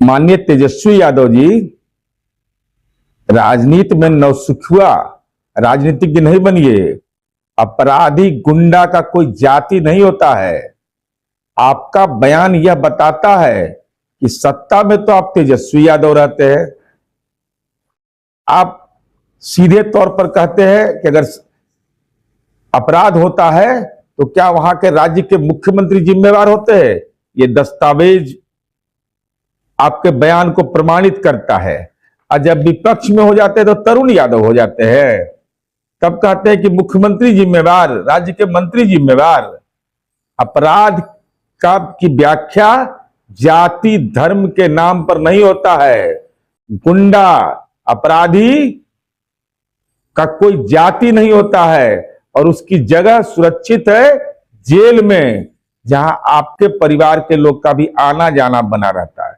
माननीय तेजस्वी यादव जी, राजनीति में नौसिखुआ राजनीतिज्ञ नहीं बनिए। अपराधी गुंडा का कोई जाति नहीं होता है। आपका बयान यह बताता है कि सत्ता में तो आप तेजस्वी यादव रहते हैं। आप सीधे तौर पर कहते हैं कि अगर अपराध होता है तो क्या वहां के राज्य के मुख्यमंत्री जिम्मेवार होते हैं? ये दस्तावेज आपके बयान को प्रमाणित करता है। और जब विपक्ष में हो जाते हैं तो तरुण यादव हो जाते हैं, तब कहते हैं कि मुख्यमंत्री जिम्मेवार, राज्य के मंत्री जिम्मेवार। अपराध का की व्याख्या जाति धर्म के नाम पर नहीं होता है। गुंडा अपराधी का कोई जाति नहीं होता है और उसकी जगह सुरक्षित है जेल में, जहां आपके परिवार के लोग का भी आना जाना बना रहता है।